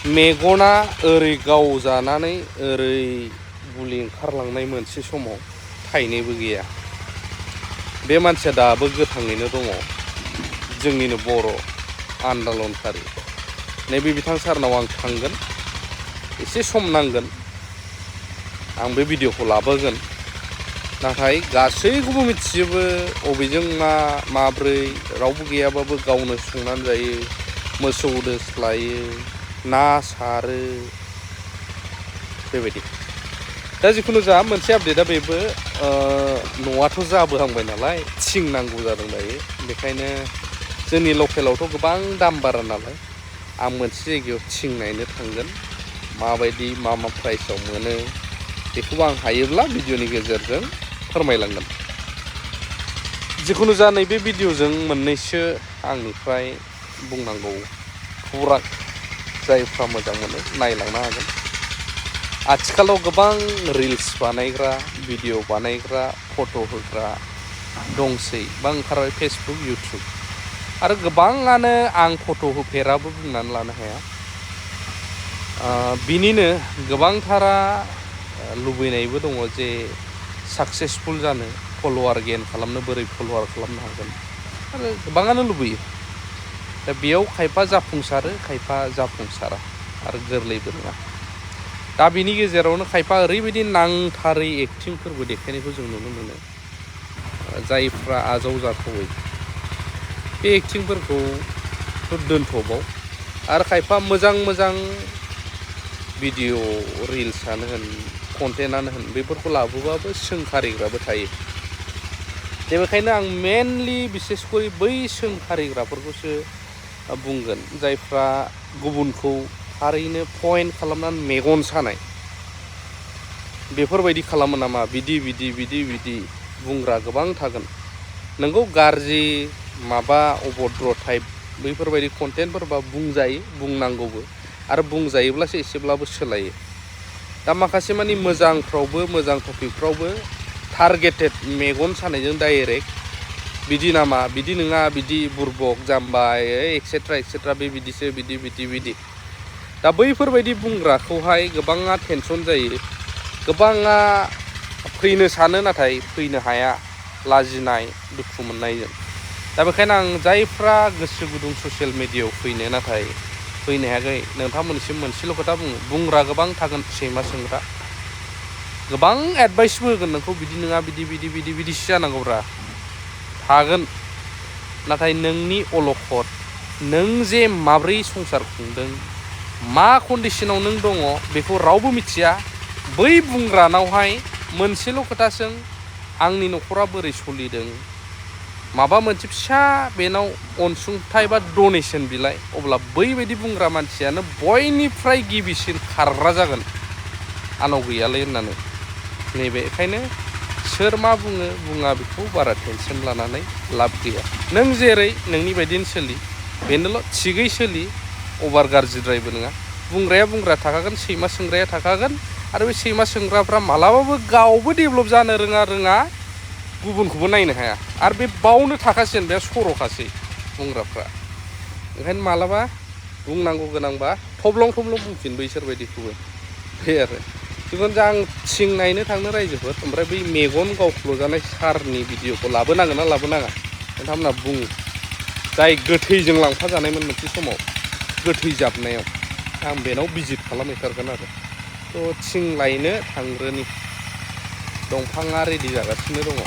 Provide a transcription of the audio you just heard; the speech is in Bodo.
मेगना ओरै गावजानानै ओरै गुलि ओंखारलांनाय मोनसे समाव थाइनैबो गैया। बे मानसिया दाबो गोथाङैनो दङ, जोंनिनो बर' आन्दलनकारि। नैबे बिथां सारनाव आं थांगोन, एसे सम नांगोन, आं बे भिडिअखौ लाबोगोन। नाथाय गासैखौबो मिथिजोबो, अबेजों मा माब्रै, रावबो गैयाबाबो गावनो संनानै जायो, मोसौ दोस्लायो, ना सारो, बेबायदि। दा जिखुनु जा मोनसे आपडेटआ बेबो, न'आथ' जाबोहांबाय नालाय थिं नांगौ जादों दायो। बेखायनो जोंनि लकेलावथ' गोबां दाम बारा नालाय आं मोनसे जायगायाव थिं नायनो थांगोन। माबायदि मा प्राइसआव मोनो बेखौबो आं हायोब्ला भिडिअनि गेजेरजों फोरमायलांगोन। जिखुनु जा नैबे भिडिअजों मोननैसो आंनिफ्राय बुंनांगौ खौरां, जायफ्रा मोजां मोनो नायलांनो हागोन। आथिखालाव गोबां रिल्स बानायग्रा, भिडिअ बानायग्रा, फट' होग्रा दंसै बा ओंखारबाय फेसबुक, इउटुब। आरो गोबाङानो आं फट' होफेराबो बुंनानै लानो हाया। बिनिनो गोबांथारा लुबैनायबो दङ जे साक्सेसफुल जानो, फल'वार गेइन खालामनो, बोरै फल'वार खालामनो हागोन, आरो गोबाङानो लुबैयो। दा बेयाव खायफा जाफुंसारो, खायफा जाफुंसारा, आरो गोरलैबो नङा। दा बिनि गेजेरावनो खायफा ओरैबायदि नांथारै एक्टिंफोरबो देखायनायखौ जों नुनो मोनो, जायफ्रा आजावजाथावै। बे एक्टिंफोरखौ दोनथ'बाव, आरो खायफा मोजां मोजां भिडिअ रिल्सआनो होन, कन्टेन्टआनो होन, बेफोरखौ लाबोबाबो सोंखारिग्राबो थायो। दा बेखायनो आं मेनलि बिसेसकरि बै सोंखारिग्राफोरखौसो बुंगोन, जायफ्रा गुबुनखौ थारैनो पइन्ट खालामनानै मेगन सानाय, बेफोरबायदि खालामो नामा, बिदि बिदि बिदि बिदि बुंग्रा गोबां थागोन। नोंगौ गाज्रि माबा अभद्र टाइप बैफोरबायदि कन्टेन्टफोरबा बुंजायो, बुंनांगौबो, आरो बुंजायोब्लासो एसेब्लाबो सोलायो। दा माखासे मानि मोजांफ्रावबो, मोजां टपिकफ्रावबो टारगेटेड मेगन सानायजों डाइरेक्ट बिदि नामा, बिदि नङा, बिदि बुरबक जाम्बा एक्सेट्रा एक्सेट्रा, बे बिदिसो, बिदि बिदि बिदि। दा बैफोरबायदि बुंग्राखौहाय गोबाङा टेनसन जायो, गोबाङा फैनो सानो नाथाय फैनो हाया, लाजिनाय, दुखु मोननायजों। दा बेखायनो आं जायफ्रा गोसो गुदुं ससियेल मिडियायाव फैनो नाथाय फैनो हायाखै, नोंथांमोननिसिम मोनसेल' खोथा बुङो, बुंग्रा गोबां थागोन, सैमा सोंग्रा गोबां एडभाइसबो होगोन नोंखौ, बिदि नङा, बिदि बिदि बिदि बिदिसो जानांगौब्रा, थागोन। नाथाय नोंनि अलखद, नों जे माब्रै संसार खुंदों, मा कन्डिसनाव नों दङ, बेखौ रावबो मिथिया। बै बुंग्रानावहाय मोनसेल' खोथा सों, आंनि न'खरा बोरै सोलिदों, माबा मोनसे फिसा बेनाव अनसुंथाइ बा डनेसन बिलाइ, अब्ला बैबायदि बुंग्रा मानसियानो बयनिफ्राय गिबिसिन खारग्रा जागोन, आंनाव गैयालै होननानै। नैबे बेखायनो सोर मा बुङो बुङा बेखौ बारा टेनसन लानानै लाब गैया। नों जेरै नोंनि बायदिनो सोलि, बेनोल' थिगै सोलि, अभार गाज्रिद्रायबो नङा। बुंग्राया बुंग्रा थाखागोन, सैमा सोंग्राया थाखागोन, आरो बे सैमा सोंग्राफ्रा मालाबाबो गावबो डेभेलप जानो रोङा, गुबुनखौबो नायनो हाया, आरो बे बावनो थाखासिगोन, बे सर'खासै बुंग्राफ्रा। ओंखायनो मालाबा बुंनांगौ गोनांबा थब्लं थब्लं बुंफिन बैसोरबायदिखौबो, बे आरो। जिखुनु जा आं थिं नायनो थांनो रायजोफोर, ओमफ्राय बै मेगन गावख्ल'जानाय सारनि भिडिअखौ लाबोनांगोन ना लाबोनाङा नोंथांमोनहा बुङो। जाय गोथैजों लांफाजानायमोन मोनसे समाव, गोथै जाबनायाव, आं बेनाव भिजिट खालामहैथारगोन आरो। थ' थिं लायनो थांग्रोनि, दंफाङा रेडि जागासिनो दङ।